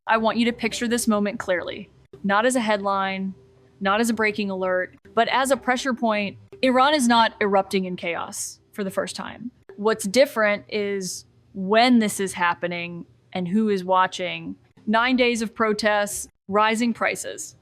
I want you to picture this moment clearly, not as a headline, not as a breaking alert, but as a pressure point. Iran is not erupting in chaos for the first time. What's different is when this is happening and who is watching. 9 days of protests, rising prices,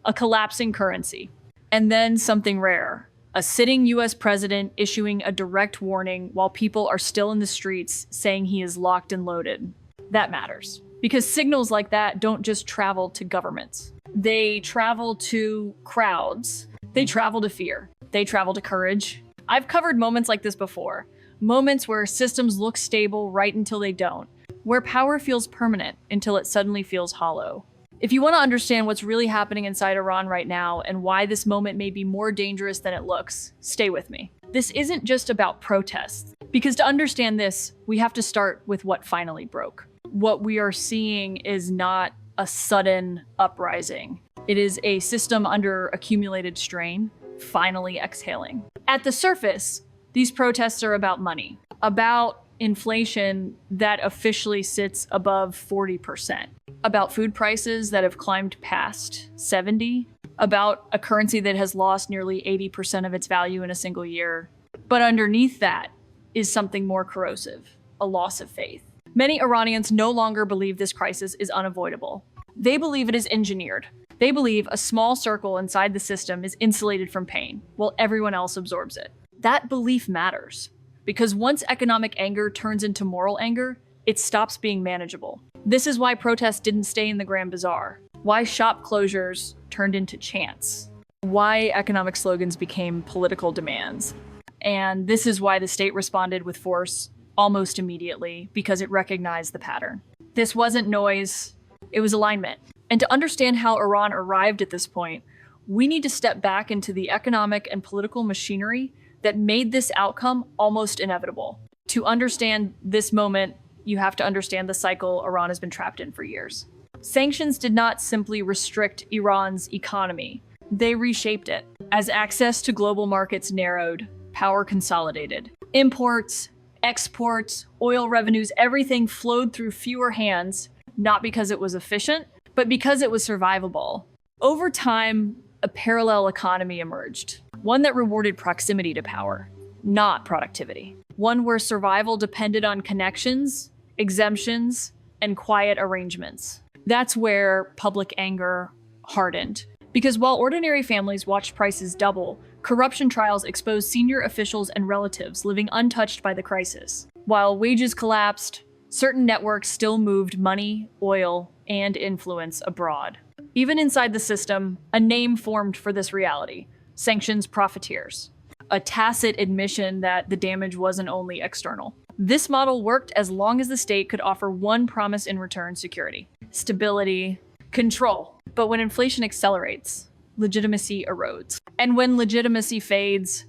a collapsing currency, and then something rare. A sitting US president issuing a direct warning while people are still in the streets saying he is locked and loaded. That matters. Because signals like that don't just travel to governments. They travel to crowds. They travel to fear. They travel to courage. I've covered moments like this before. Moments where systems look stable right until they don't. Where power feels permanent until it suddenly feels hollow. If you want to understand what's really happening inside Iran right now and why this moment may be more dangerous than it looks, stay with me. This isn't just about protests, because to understand this, we have to start with what finally broke. What we are seeing is not a sudden uprising. It is a system under accumulated strain, finally exhaling. At the surface, these protests are about money, about inflation that officially sits above 40%, about food prices that have climbed past 70, about a currency that has lost nearly 80% of its value in a single year. But underneath that is something more corrosive, a loss of faith. Many Iranians no longer believe this crisis is unavoidable. They believe it is engineered. They believe a small circle inside the system is insulated from pain, while everyone else absorbs it. That belief matters, because once economic anger turns into moral anger, it stops being manageable. This is why protests didn't stay in the Grand Bazaar, why shop closures turned into chants, why economic slogans became political demands. And this is why the state responded with force almost immediately, because it recognized the pattern. This wasn't noise, it was alignment. And to understand how Iran arrived at this point, we need to step back into the economic and political machinery that made this outcome almost inevitable. To understand this moment, you have to understand the cycle Iran has been trapped in for years. Sanctions did not simply restrict Iran's economy. They reshaped it. As access to global markets narrowed, power consolidated. Imports, exports, oil revenues, everything flowed through fewer hands, not because it was efficient, but because it was survivable. Over time, a parallel economy emerged. One that rewarded proximity to power, not productivity. One where survival depended on connections, exemptions, and quiet arrangements. That's where public anger hardened. Because while ordinary families watched prices double, corruption trials exposed senior officials and relatives living untouched by the crisis. While wages collapsed, certain networks still moved money, oil, and influence abroad. Even inside the system, a name formed for this reality: sanctions profiteers. A tacit admission that the damage wasn't only external. This model worked as long as the state could offer one promise in return: security, stability, control. But when inflation accelerates, legitimacy erodes. And when legitimacy fades,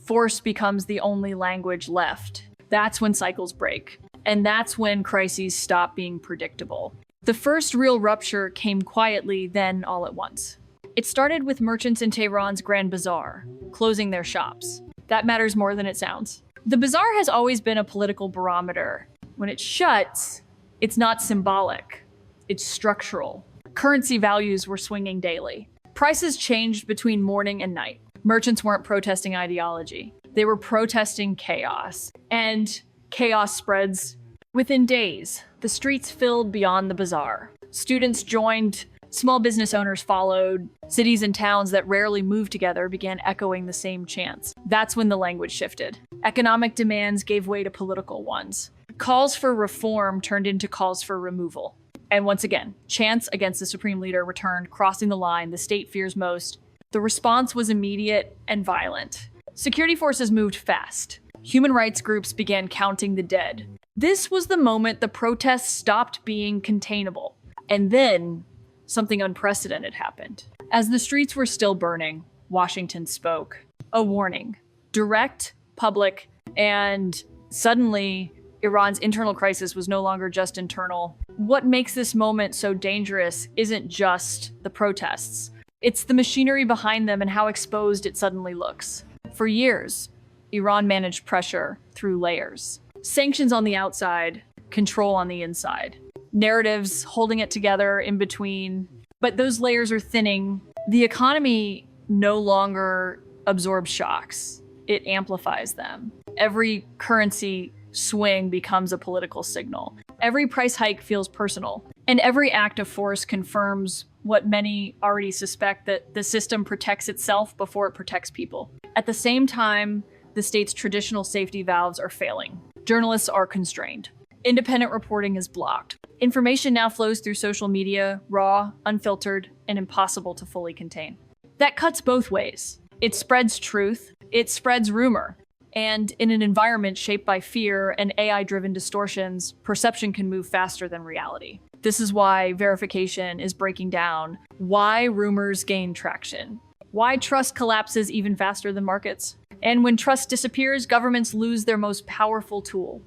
force becomes the only language left. That's when cycles break. And that's when crises stop being predictable. The first real rupture came quietly, then all at once. It started with merchants in Tehran's Grand Bazaar closing their shops. That matters more than it sounds. The bazaar has always been a political barometer. When it shuts, it's not symbolic, it's structural. Currency values were swinging daily. Prices changed between morning and night. Merchants weren't protesting ideology. They were protesting chaos. And chaos spreads within days. The streets filled beyond the bazaar. Students joined, small business owners followed. Cities and towns that rarely moved together began echoing the same chants. That's when the language shifted. Economic demands gave way to political ones. Calls for reform turned into calls for removal. And once again, chants against the supreme leader returned, crossing the line the state fears most. The response was immediate and violent. Security forces moved fast. Human rights groups began counting the dead. This was the moment the protests stopped being containable. And then something unprecedented happened. As the streets were still burning, Washington spoke. A warning. Direct, public, and suddenly Iran's internal crisis was no longer just internal. What makes this moment so dangerous isn't just the protests. It's the machinery behind them and how exposed it suddenly looks. For years, Iran managed pressure through layers. Sanctions on the outside, control on the inside. narratives holding it together in between. But those layers are thinning. The economy no longer absorbs shocks. It amplifies them. Every currency swing becomes a political signal. Every price hike feels personal. And every act of force confirms what many already suspect, that the system protects itself before it protects people. At the same time, the state's traditional safety valves are failing. Journalists are constrained. Independent reporting is blocked. Information now flows through social media, raw, unfiltered, and impossible to fully contain. That cuts both ways. It spreads truth, it spreads rumor. And in an environment shaped by fear and AI-driven distortions, perception can move faster than reality. This is why verification is breaking down, why rumors gain traction, why trust collapses even faster than markets. And when trust disappears, governments lose their most powerful tool,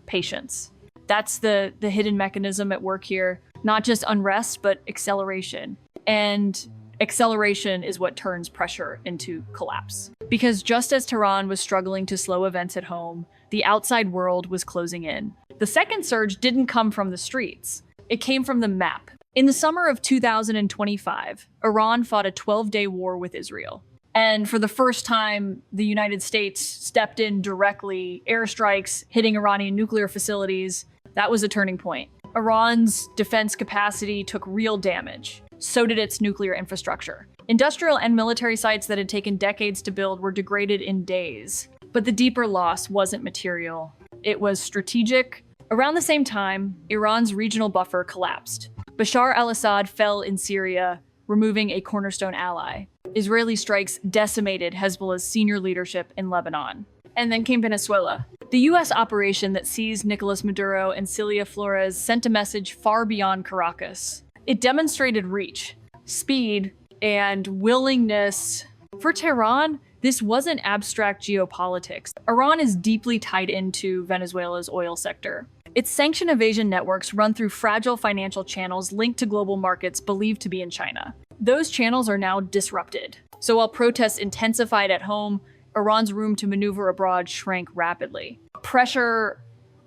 patience. That's the hidden mechanism at work here. Not just unrest, but acceleration. And acceleration is what turns pressure into collapse. Because just as Tehran was struggling to slow events at home, the outside world was closing in. The second surge didn't come from the streets. It came from the map. In the summer of 2025, Iran fought a 12-day war with Israel. And for the first time, the United States stepped in directly, airstrikes hitting Iranian nuclear facilities. That was a turning point. Iran's defense capacity took real damage. So did its nuclear infrastructure. Industrial and military sites that had taken decades to build were degraded in days. But the deeper loss wasn't material. It was strategic. Around the same time, Iran's regional buffer collapsed. Bashar al-Assad fell in Syria, removing a cornerstone ally. Israeli strikes decimated Hezbollah's senior leadership in Lebanon. And then came Venezuela. The US operation that seized Nicolas Maduro and Cilia Flores sent a message far beyond Caracas. It demonstrated reach, speed, and willingness. For Tehran, this wasn't abstract geopolitics. Iran is deeply tied into Venezuela's oil sector. Its sanction evasion networks run through fragile financial channels linked to global markets believed to be in China. Those channels are now disrupted. So while protests intensified at home, Iran's room to maneuver abroad shrank rapidly. Pressure,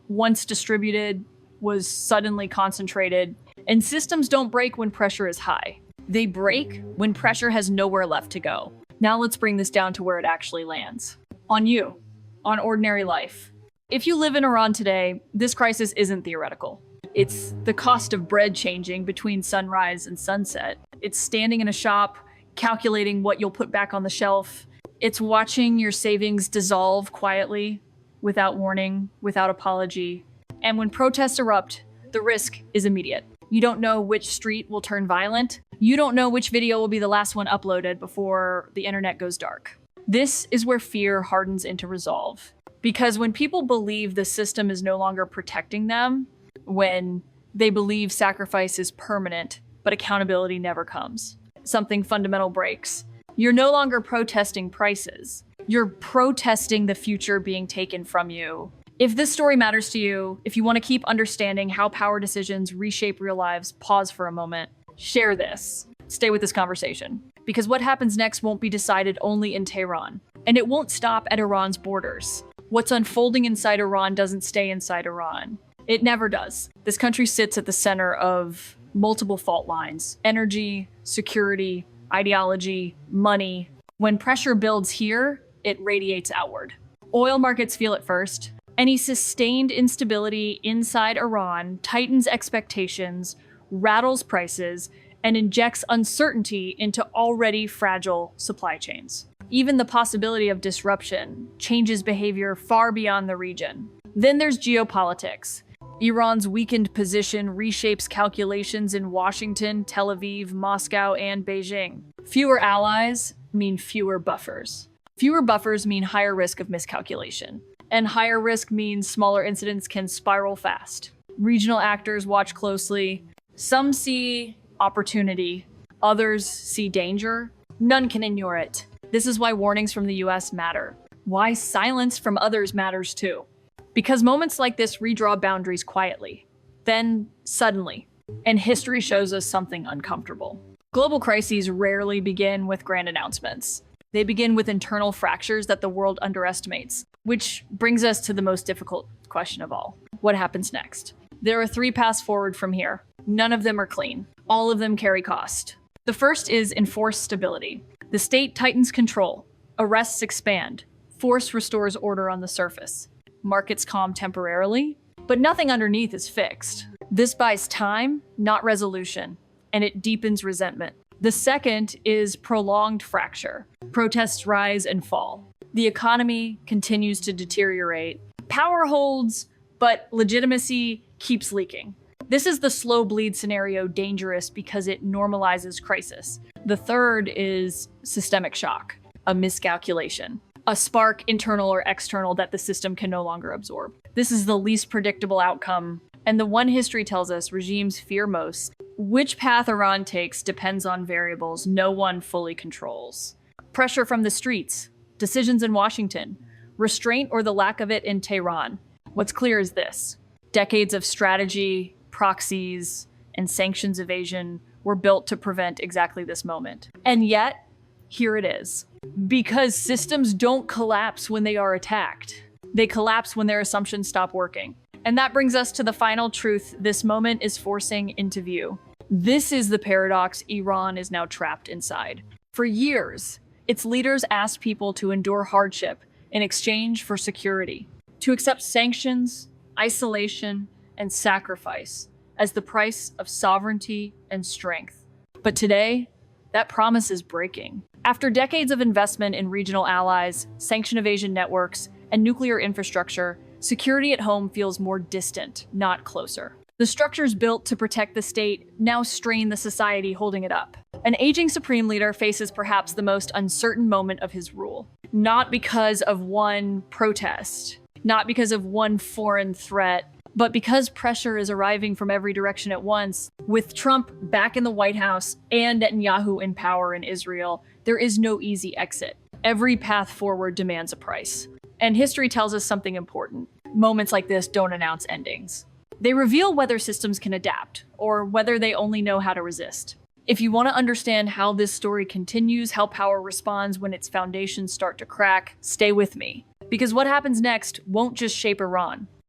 once distributed, was suddenly concentrated. And systems don't break when pressure is high. They break when pressure has nowhere left to go. Now let's bring this down to where it actually lands. On you, on ordinary life. If you live in Iran today, this crisis isn't theoretical. It's the cost of bread changing between sunrise and sunset. It's standing in a shop, calculating what you'll put back on the shelf. It's watching your savings dissolve quietly, without warning, without apology. And when protests erupt, the risk is immediate. You don't know which street will turn violent. You don't know which video will be the last one uploaded before the internet goes dark. This is where fear hardens into resolve. Because when people believe the system is no longer protecting them, when they believe sacrifice is permanent, but accountability never comes, something fundamental breaks. You're no longer protesting prices. You're protesting the future being taken from you. If this story matters to you, if you want to keep understanding how power decisions reshape real lives, pause for a moment. Share this. Stay with this conversation. Because what happens next won't be decided only in Tehran. And it won't stop at Iran's borders. What's unfolding inside Iran doesn't stay inside Iran. It never does. This country sits at the center of multiple fault lines: energy, security, ideology, money. When pressure builds here, it radiates outward. Oil markets feel it first. Any sustained instability inside Iran tightens expectations, rattles prices, and injects uncertainty into already fragile supply chains. Even the possibility of disruption changes behavior far beyond the region. Then there's geopolitics. Iran's weakened position reshapes calculations in Washington, Tel Aviv, Moscow, and Beijing. Fewer allies mean fewer buffers. Fewer buffers mean higher risk of miscalculation. And higher risk means smaller incidents can spiral fast. Regional actors watch closely. Some see opportunity, others see danger. None can ignore it. This is why warnings from the US matter. Why silence from others matters too. Because moments like this redraw boundaries quietly, then suddenly, and history shows us something uncomfortable. Global crises rarely begin with grand announcements. They begin with internal fractures that the world underestimates, which brings us to the most difficult question of all. What happens next? There are three paths forward from here. None of them are clean. All of them carry cost. The first is enforced stability. The state tightens control. Arrests expand. Force restores order on the surface. Markets calm temporarily, but nothing underneath is fixed. This buys time, not resolution, and it deepens resentment. The second is prolonged fracture. Protests rise and fall. The economy continues to deteriorate. Power holds, but legitimacy keeps leaking. This is the slow bleed scenario, dangerous because it normalizes crisis. The third is systemic shock, a miscalculation, a spark, internal or external, that the system can no longer absorb. This is the least predictable outcome, and the one history tells us regimes fear most. Which path Iran takes depends on variables no one fully controls. Pressure from the streets, decisions in Washington, restraint or the lack of it in Tehran. What's clear is this: decades of strategy, proxies, and sanctions evasion were built to prevent exactly this moment. And yet, here it is. Because systems don't collapse when they are attacked. They collapse when their assumptions stop working. And that brings us to the final truth this moment is forcing into view. This is the paradox Iran is now trapped inside. For years, its leaders asked people to endure hardship in exchange for security, to accept sanctions, isolation, and sacrifice as the price of sovereignty and strength. But today, that promise is breaking. After decades of investment in regional allies, sanction evasion networks, and nuclear infrastructure, security at home feels more distant, not closer. The structures built to protect the state now strain the society holding it up. An aging supreme leader faces perhaps the most uncertain moment of his rule. Not because of one protest, not because of one foreign threat, but because pressure is arriving from every direction at once. With Trump back in the White House and Netanyahu in power in Israel, there is no easy exit. Every path forward demands a price. And history tells us something important. Moments like this don't announce endings. They reveal whether systems can adapt, or whether they only know how to resist. If you want to understand how this story continues, how power responds when its foundations start to crack, stay with me. Because what happens next won't just shape Iran.